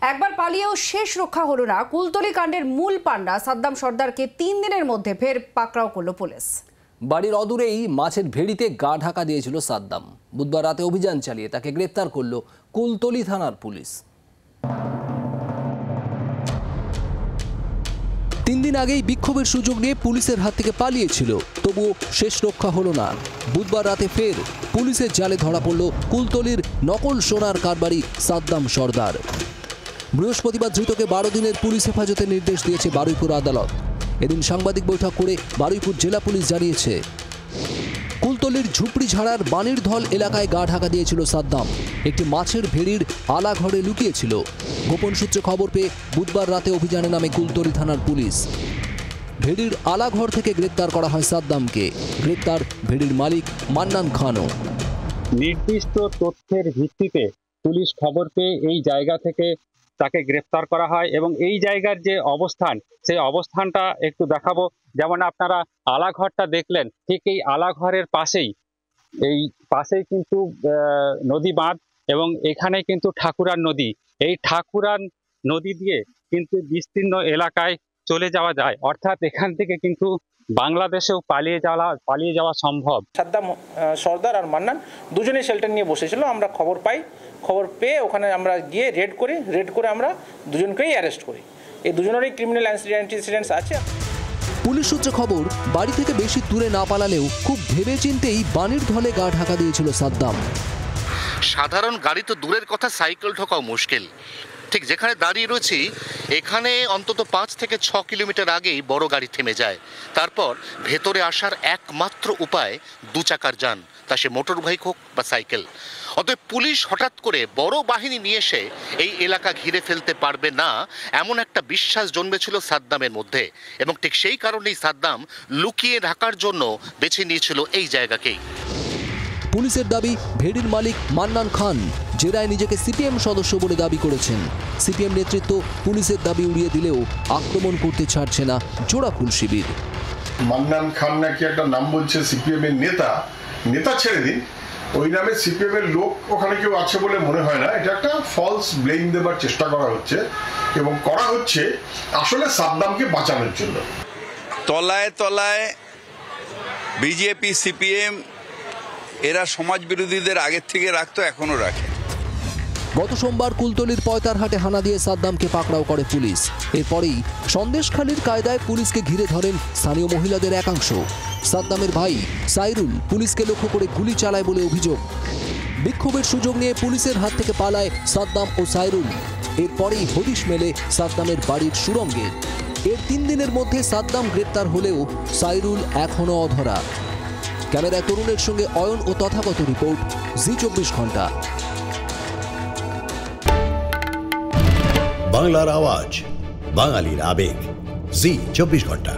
একবার পালিয়েও শেষ রক্ষা হলো না। কুলতলি কাণ্ডের মূল পাণ্ডা সাদ্দাম সর্দারকে 3 দিনের মধ্যে ফের পাকড়াও করল পুলিশ। বাড়ির অদূরেই মাছের ভেড়িতে গা ঢাকা দিয়েছিল সাদ্দাম। বুধবার রাতে অভিযান চালিয়ে তাকে গ্রেপ্তার করল কুলতলি থানার পুলিশ। 3 দিন আগেই বিক্ষোভের সুযোগ নিয়ে পুলিশের হাত থেকে পালিয়েছিল, তবুও শেষ রক্ষা হলো না। বুধবার রাতে ফের পুলিশের জালে ধরা পড়ল কুলতলির নকল সোনার কারবারি সাদ্দাম সর্দার। বৃহস্পতিবার ধৃতকে 12 দিনের পুলিশ হেফাজতের নির্দেশ দিয়েছে বারুইপুর আদালত। এদিন সাংবাদিক বৈঠক করে বারুইপুর জেলা পুলিশ জানিয়েছে, কুলতলির ঝুপড়িঝাড়ার বানিরধল এলাকায় গা ঢাকা দিয়েছিল সাদ্দাম। একটি মাছের ভেড়ির আলা ঘরে লুকিয়েছিল। গোপন সূত্রে খবর পেয়ে বুধবার রাতে অভিযানে নামে কুলতলি থানার পুলিশ। ভেড়ির আলাঘর থেকে গ্রেপ্তার করা হয় সাদ্দামকে। গ্রেপ্তার ভেড়ির মালিক মান্নান খানও। নির্দিষ্ট তথ্যের ভিত্তিতে পুলিশ খবর পেয়ে এই জায়গা থেকে তাকে গ্রেপ্তার করা হয় এবং এই জায়গার যে অবস্থান, সেই অবস্থানটা একটু দেখাবো। যেমন আপনারা আলাঘরটা দেখলেন, ঠিক এই আলাঘরের পাশেই কিন্তু নদী বাঁধ এবং এখানে কিন্তু ঠাকুরান নদী। এই ঠাকুরান নদী দিয়ে কিন্তু বিস্তীর্ণ এলাকায় চলে যাওয়া যায়, অর্থাৎ এখান থেকে কিন্তু বাংলাদেশেও পালিয়ে যাওয়া সম্ভব। সাদ্দাম সর্দার আর মান্নান দুজনেই শেল্টার নিয়ে বসেছিল। আমরা খবর পেয়ে ওখানে আমরা গিয়ে রেড করে আমরা দুজনকেই অ্যারেস্ট করি। এই দুজনেরই ক্রিমিনাল অ্যান্টিসিডেন্টস আছে। পুলিশ সূত্রে খবর, বাড়ি থেকে বেশি দূরে না পালালেও খুব ভেবেচিন্তেই বানিরধলে গা ঢাকা দিয়েছিল সাদ্দাম। সাধারণ গাড়ি তো দূরের কথা, সাইকেল ঠোকাও মুশকিল। ঠিক যেখানে দাঁড়িয়ে রয়েছি এখানে অন্তত 5 থেকে 6 কিলোমিটার আগেই বড় গাড়ি থেমে যায়। তারপর ভেতরে আসার একমাত্র উপায় 2 চাকার যান, তা সে মোটর বাইক হোক বা সাইকেল। অতএব পুলিশ হঠাৎ করে বড় বাহিনী নিয়ে এসে এই এলাকা ঘিরে ফেলতে পারবে না, এমন একটা বিশ্বাস জন্মেছিল সাদ্দামের মধ্যে। এবং ঠিক সেই কারণেই সাদ্দাম লুকিয়ে রাখার জন্য বেছে নিয়েছিল এই জায়গাকেই। পুলিশের দাবি, ভেড়ির মালিক মান্নান খান জেরায় নিজেকে সিপিএম সদস্য বলে দাবি করেছেন। সিপিএম নেতৃত্ব পুলিশের দাবি উড়িয়ে দিলেও আক্রমণ করতে ছাড়ছে না জোড়াফুল শিবির। মান্নান খান নাকি একটা নাম বলছে সিপিএম এর নেতা ছেড়ে দিন, ওই নামে সিপিএম এর লোক ওখানে কেউ আছে বলে মনে হয় না। এটা একটা ফলস ব্লেম দেবার চেষ্টা করা হচ্ছে এবং করা হচ্ছে আসলে সাদ্দামকে বাঁচানোর জন্য। তলায় তলায় বিজেপি সিপিএম এরা সমাজ বিরোধীদের আগের থেকে রাখতো, এখনো রাখে। গত সোমবার কুলতলির পয়তারহাটে হানা দিয়ে সাদ্দামকে পাকড়াও করে পুলিশ। এরপরেই সন্দেশখালীর কায়দায় পুলিশকে ঘিরে ধরেন স্থানীয় মহিলাদের একাংশ। সাদ্দামের ভাই সাইরুল পুলিশকে লক্ষ্য করে গুলি চালায় বলে অভিযোগ। বিক্ষোভের সুযোগ নিয়ে পুলিশের হাত থেকে পালায় সাদ্দাম ও সাইরুল। এরপরেই হদিশ মেলে সাদ্দামের বাড়ির সুড়ঙ্গের। এর 3 দিনের মধ্যে সাদ্দাম গ্রেপ্তার হলেও সাইরুল এখনও অধরা। ক্যামেরায় তরুণের সঙ্গে অয়ন ও তথাগত রিপোর্ট, জি24 ঘন্টা। বাংলার আওয়াজ, বাঙালির আবেগ, জি24 ঘন্টা।